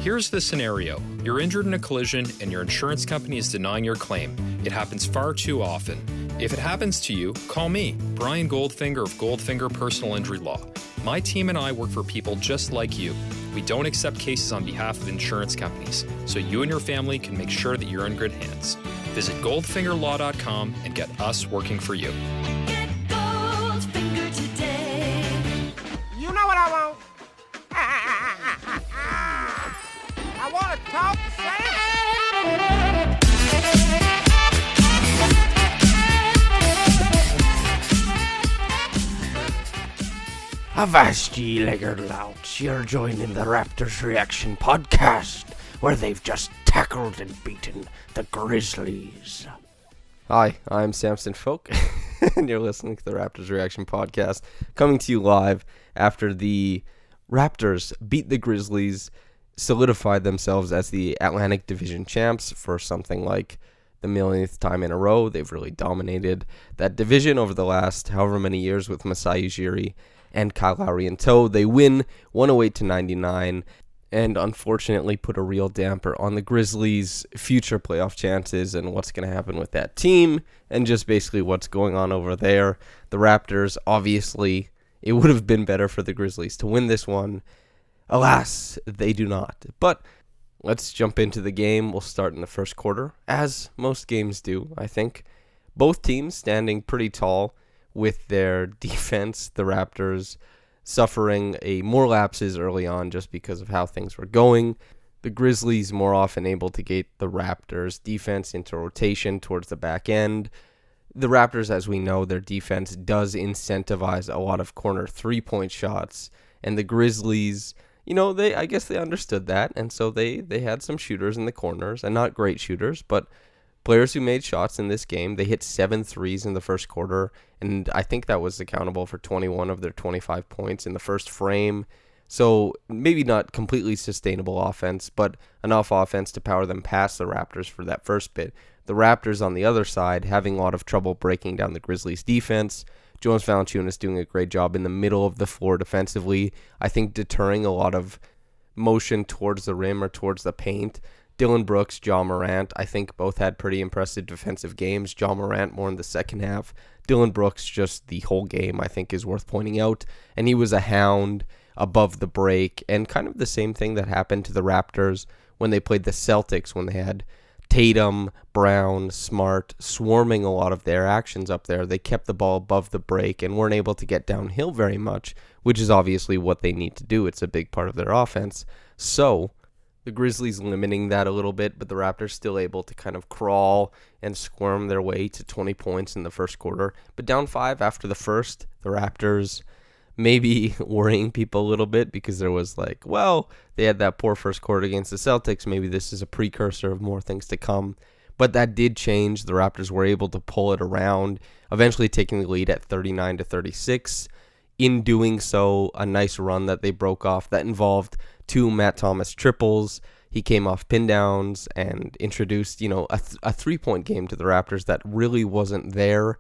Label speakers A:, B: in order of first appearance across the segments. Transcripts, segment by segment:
A: Here's the scenario. You're injured in a collision and your insurance company is denying your claim. It happens far too often. If it happens to you, call me, Brian Goldfinger of Goldfinger Personal Injury Law. My team and I work for people just like you. We don't accept cases on behalf of insurance companies, so you and your family can make sure that you're in good hands. Visit goldfingerlaw.com and get us working for you.
B: Get Goldfinger today.
C: You know what I want? I want to talk to Sam.
D: Avast ye laggard louts, you're joining the Raptors Reaction Podcast, where they've just tackled and beaten the Grizzlies.
E: Hi, I'm Samson Folk, and you're listening to the Raptors Reaction Podcast, coming to you live after the Raptors beat the Grizzlies, solidified themselves as the Atlantic Division champs for something like the millionth time in a row. They've really dominated that division over the last however many years with Masai Ujiri and Kyle Lowry in tow. They win 108-99 and unfortunately put a real damper on the Grizzlies' future playoff chances and what's going to happen with that team and just basically what's going on over there. The Raptors, obviously, it would have been better for the Grizzlies to win this one. Alas, they do not. But let's jump into the game. We'll start in the first quarter, as most games do, I think. Both teams standing pretty tall with their defense. The Raptors suffering more lapses early on just because of how things were going. The Grizzlies more often able to get the Raptors' defense into rotation towards the back end. The Raptors, as we know, their defense does incentivize a lot of corner three-point shots. And the Grizzlies, I guess they understood that. And so they had some shooters in the corners, and not great shooters, but players who made shots in this game. They hit 7 threes in the first quarter, and I think that was accountable for 21 of their 25 points in the first frame. So maybe not completely sustainable offense, but enough offense to power them past the Raptors for that first bit. The Raptors on the other side having a lot of trouble breaking down the Grizzlies' defense. Jonas Valanciunas doing a great job in the middle of the floor defensively. I think deterring a lot of motion towards the rim or towards the paint. Dillon Brooks, Ja Morant, I think both had pretty impressive defensive games. Ja Morant more in the second half. Dillon Brooks, just the whole game, I think is worth pointing out. And he was a hound above the break. And kind of the same thing that happened to the Raptors when they played the Celtics, when they had Tatum, Brown, Smart swarming a lot of their actions up there. They kept the ball above the break and weren't able to get downhill very much, which is obviously what they need to do. It's a big part of their offense. So the Grizzlies limiting that a little bit, but the Raptors still able to kind of crawl and squirm their way to 20 points in the first quarter. But down 5 after the first, the Raptors maybe worrying people a little bit because there was they had that poor first quarter against the Celtics. Maybe this is a precursor of more things to come. But that did change. The Raptors were able to pull it around, eventually taking the lead at 39-36. In doing so, a nice run that they broke off that involved 2 Matt Thomas triples. He came off pin downs and introduced, a three-point game to the Raptors that really wasn't there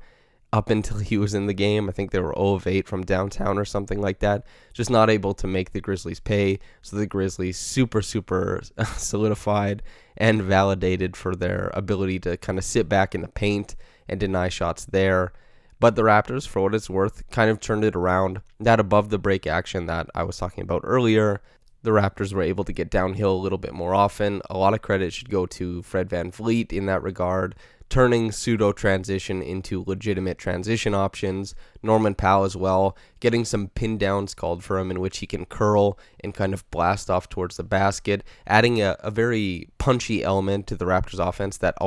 E: up until he was in the game. I think they were 0 of 8 from downtown or something like that. Just not able to make the Grizzlies pay. So the Grizzlies super solidified and validated for their ability to kind of sit back in the paint and deny shots there. But the Raptors, for what it's worth, kind of turned it around. That above the break action that I was talking about earlier, the Raptors were able to get downhill a little bit more often. A lot of credit should go to Fred VanVleet in that regard, turning pseudo-transition into legitimate transition options. Norman Powell as well, getting some pin downs called for him in which he can curl and kind of blast off towards the basket, adding a very punchy element to the Raptors offense that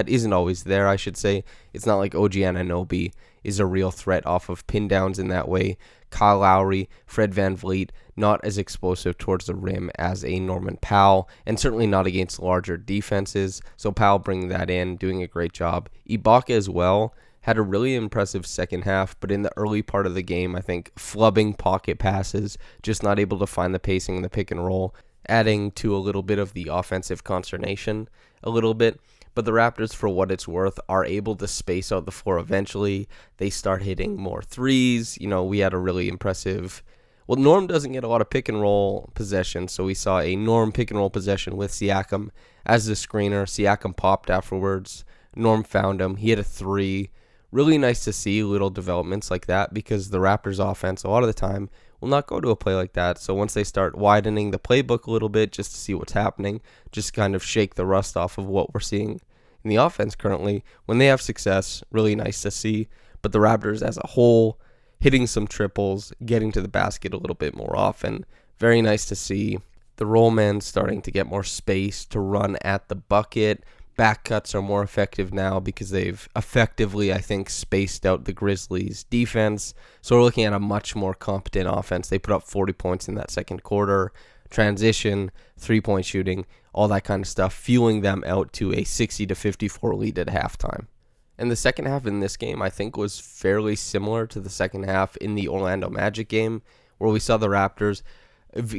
E: isn't always there, I should say. It's not like OG Anunoby is a real threat off of pin downs in that way. Kyle Lowry, Fred VanVleet, not as explosive towards the rim as a Norman Powell, and certainly not against larger defenses. So Powell bringing that in, doing a great job. Ibaka as well had a really impressive second half, but in the early part of the game, I think flubbing pocket passes, just not able to find the pacing in the pick and roll, adding to a little bit of the offensive consternation a little bit. But the Raptors, for what it's worth, are able to space out the floor eventually. They start hitting more threes. We had a really impressive Well, Norm doesn't get a lot of pick and roll possession, so we saw a Norm pick and roll possession with Siakam as the screener. Siakam popped afterwards. Norm found him. He hit a three. Really nice to see little developments like that because the Raptors offense, a lot of the time, will not go to a play like that. So once they start widening the playbook a little bit just to see what's happening, just kind of shake the rust off of what we're seeing in the offense currently, when they have success, really nice to see. But the Raptors as a whole, hitting some triples, getting to the basket a little bit more often, very nice to see. The roll man starting to get more space to run at the bucket. Back cuts are more effective now because they've effectively, I think, spaced out the Grizzlies' defense. So we're looking at a much more competent offense. They put up 40 points in that second quarter. Transition, three-point shooting, all that kind of stuff, fueling them out to a 60-54 lead at halftime. And the second half in this game, I think, was fairly similar to the second half in the Orlando Magic game, where we saw the Raptors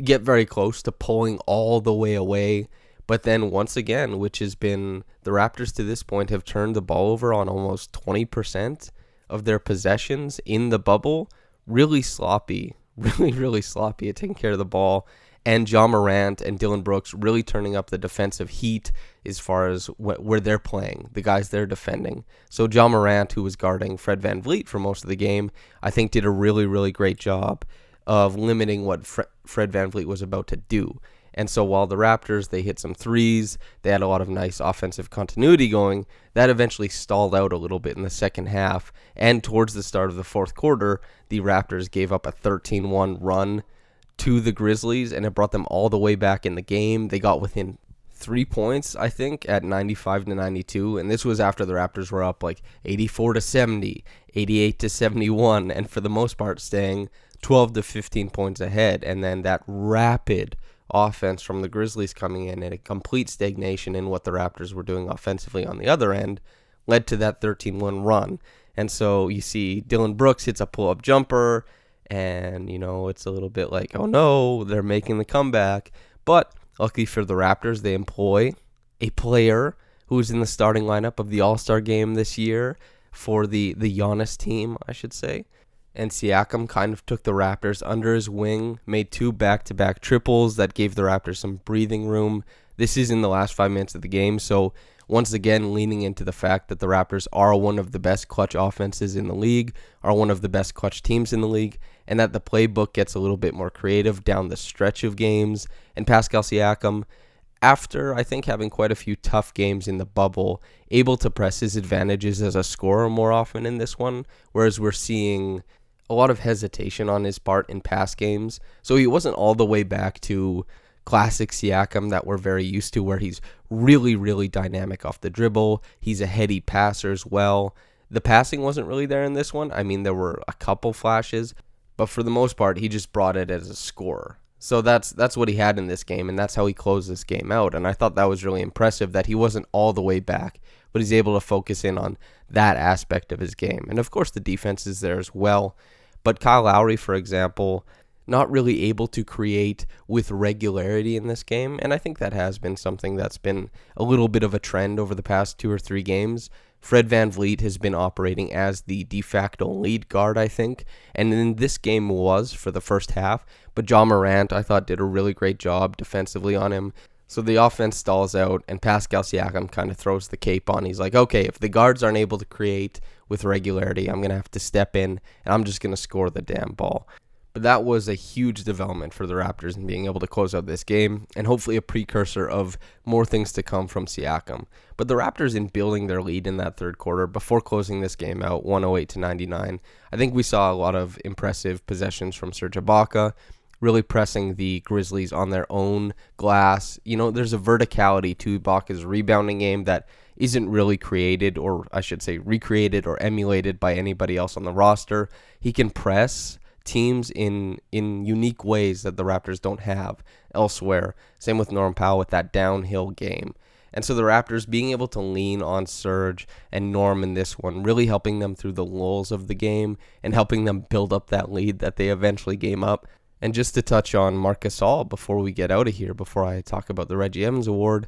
E: get very close to pulling all the way away. But then once again, which has been, the Raptors to this point have turned the ball over on almost 20% of their possessions in the bubble. Really sloppy, really sloppy at taking care of the ball. And Ja Morant and Dillon Brooks really turning up the defensive heat as far as where they're playing, the guys they're defending. So Ja Morant, who was guarding Fred VanVleet for most of the game, I think did a really great job of limiting what Fred VanVleet was about to do. And so while the Raptors, they hit some threes, they had a lot of nice offensive continuity going, that eventually stalled out a little bit in the second half. And towards the start of the fourth quarter, the Raptors gave up a 13-1 run to the Grizzlies, and it brought them all the way back in the game. They got within 3 points, I think, at 95-92, and this was after the Raptors were up like 84-70, 88-71, and for the most part staying 12 to 15 points ahead. And then that rapid offense from the Grizzlies coming in and a complete stagnation in what the Raptors were doing offensively on the other end led to that 13-1 run. And so you see Dillon Brooks hits a pull-up jumper, and, you know, it's a little bit like, oh no, they're making the comeback. But luckily for the Raptors, they employ a player who was in the starting lineup of the All-Star game this year for the Giannis team, I should say. And Siakam kind of took the Raptors under his wing, made 2 back-to-back triples that gave the Raptors some breathing room. This is in the last 5 minutes of the game, so once again leaning into the fact that the Raptors are one of the best clutch offenses in the league, are one of the best clutch teams in the league, and that the playbook gets a little bit more creative down the stretch of games. And Pascal Siakam, after I think having quite a few tough games in the bubble, able to press his advantages as a scorer more often in this one, whereas we're seeing a lot of hesitation on his part in past games. So he wasn't all the way back to classic Siakam that we're very used to, where he's really dynamic off the dribble. He's a heady passer as well. The passing wasn't really there in this one. I mean, there were a couple flashes, but for the most part, he just brought it as a scorer. So that's what he had in this game, and that's how he closed this game out. And I thought that was really impressive that he wasn't all the way back, but he's able to focus in on that aspect of his game. And of course, the defense is there as well. But Kyle Lowry, for example, not really able to create with regularity in this game. And I think that has been something that's been a little bit of a trend over the past 2 or 3 games. Fred VanVleet has been operating as the de facto lead guard, I think. And in this game was for the first half. But Ja Morant, I thought, did a really great job defensively on him. So the offense stalls out, and Pascal Siakam kind of throws the cape on. He's like, okay, if the guards aren't able to create with regularity, I'm going to have to step in, and I'm just going to score the damn ball. But that was a huge development for the Raptors in being able to close out this game, and hopefully a precursor of more things to come from Siakam. But the Raptors, in building their lead in that third quarter, before closing this game out 108-99, I think we saw a lot of impressive possessions from Serge Ibaka, really pressing the Grizzlies on their own glass. You know, there's a verticality to Ibaka's rebounding game that isn't really created, or I should say recreated or emulated by anybody else on the roster. He can press teams in unique ways that the Raptors don't have elsewhere. Same with Norm Powell with that downhill game. And so the Raptors being able to lean on Serge and Norm in this one, really helping them through the lulls of the game and helping them build up that lead that they eventually game up. And just to touch on Marc Gasol before we get out of here, before I talk about the Reggie Evans Award,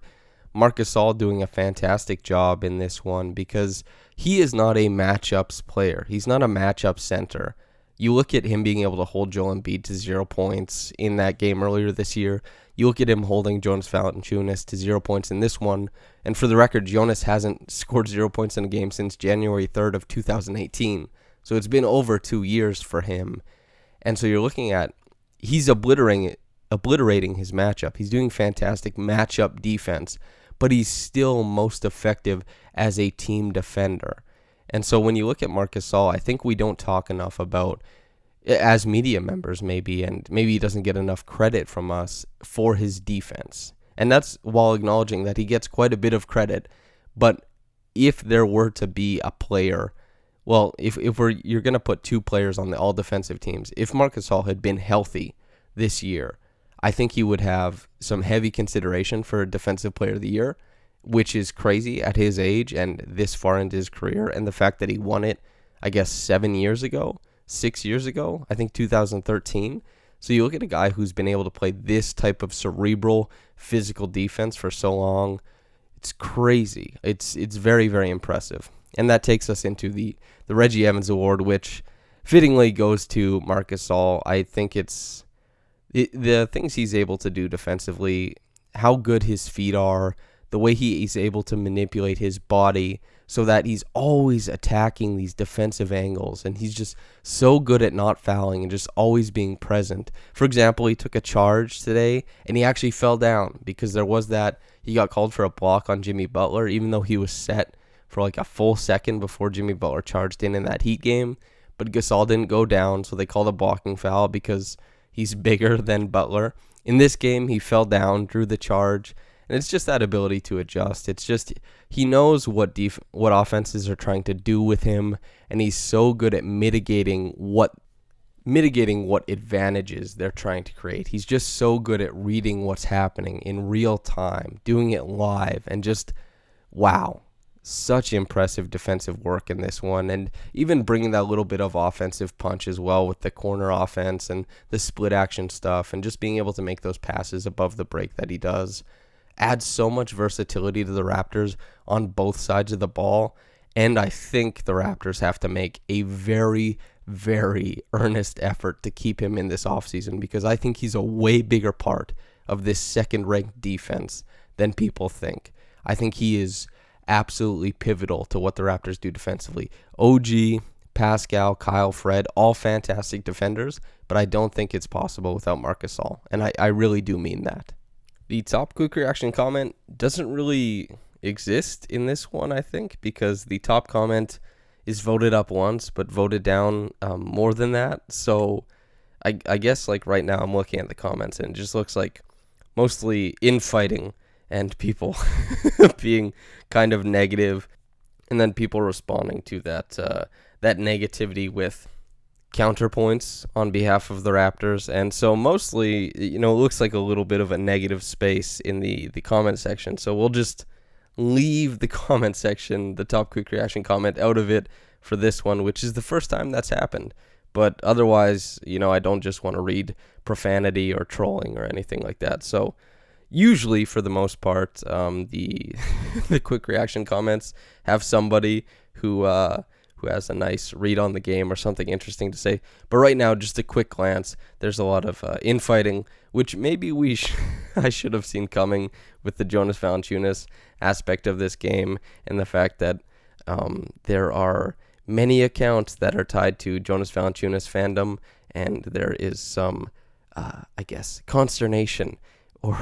E: Marc Gasol doing a fantastic job in this one because he is not a matchups player. He's not a matchup center. You look at him being able to hold Joel Embiid to 0 points in that game earlier this year. You look at him holding Jonas Valanciunas to 0 points in this one. And for the record, Jonas hasn't scored 0 points in a game since January 3rd of 2018. So it's been over 2 years for him. And so you're looking at, he's obliterating his matchup. He's doing fantastic matchup defense, but he's still most effective as a team defender. And so when you look at Marc Gasol, I think we don't talk enough about, as media members maybe, and maybe he doesn't get enough credit from us for his defense. And that's while acknowledging that he gets quite a bit of credit. But if there were to be a player, well, if you're going to put 2 players on the all defensive teams, if Marc Gasol had been healthy this year, I think he would have some heavy consideration for Defensive Player of the Year, which is crazy at his age and this far into his career. And the fact that he won it, I guess, 6 years ago, I think 2013. So you look at a guy who's been able to play this type of cerebral, physical defense for so long. It's crazy. It's very, very impressive. And that takes us into the Reggie Evans Award, which fittingly goes to Marc Gasol. I think the things he's able to do defensively, how good his feet are, the way he's able to manipulate his body so that he's always attacking these defensive angles, and he's just so good at not fouling and just always being present. For example, he took a charge today, and he actually fell down because there was that, he got called for a block on Jimmy Butler, even though he was set for like a full second before Jimmy Butler charged in that Heat game, but Gasol didn't go down, so they called a blocking foul because he's bigger than Butler. In this game, he fell down, drew the charge, and it's just that ability to adjust. It's just he knows what offenses are trying to do with him, and he's so good at mitigating what advantages they're trying to create. He's just so good at reading what's happening in real time, doing it live, and just, wow. Such impressive defensive work in this one, and even bringing that little bit of offensive punch as well with the corner offense and the split action stuff, and just being able to make those passes above the break that he does adds so much versatility to the Raptors on both sides of the ball. And I think the Raptors have to make a very, very earnest effort to keep him in this offseason, because I think he's a way bigger part of this second-ranked defense than people think. I think he is absolutely pivotal to what the Raptors do defensively. OG, Pascal, Kyle, Fred, all fantastic defenders, but I don't think it's possible without Marc Gasol, and I really do mean that. The top quick reaction comment doesn't really exist in this one, I think, because the top comment is voted up once, but voted down more than that. So I guess like right now I'm looking at the comments, and it just looks like mostly infighting and people being kind of negative, and then people responding to that negativity with counterpoints on behalf of the Raptors. And so mostly, it looks like a little bit of a negative space in the comment section. So we'll just leave the comment section, the top quick reaction comment, out of it for this one, which is the first time that's happened. But otherwise, I don't just want to read profanity or trolling or anything like that. So usually, for the most part, the quick reaction comments have somebody who has a nice read on the game or something interesting to say. But right now, just a quick glance, there's a lot of infighting, which maybe I should have seen coming with the Jonas Valanciunas aspect of this game, and the fact that there are many accounts that are tied to Jonas Valanciunas fandom, and there is some, consternation or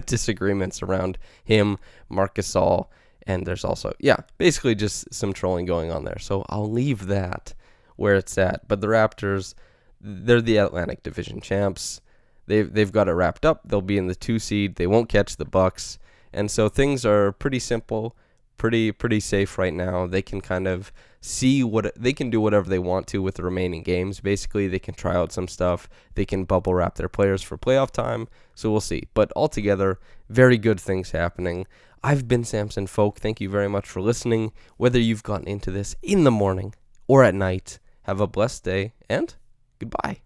E: disagreements around him, Marc Gasol, and there's also, basically just some trolling going on there. So I'll leave that where it's at. But the Raptors, they're the Atlantic Division champs. They've got it wrapped up. They'll be in the 2 seed. They won't catch the Bucks. And so things are pretty simple, pretty safe right now. They can kind of see they can do whatever they want to with the remaining games. Basically, they can try out some stuff. They can bubble wrap their players for playoff time. So we'll see. But altogether, very good things happening. I've been Samson Folk. Thank you very much for listening. Whether you've gotten into this in the morning or at night, have a blessed day, and goodbye.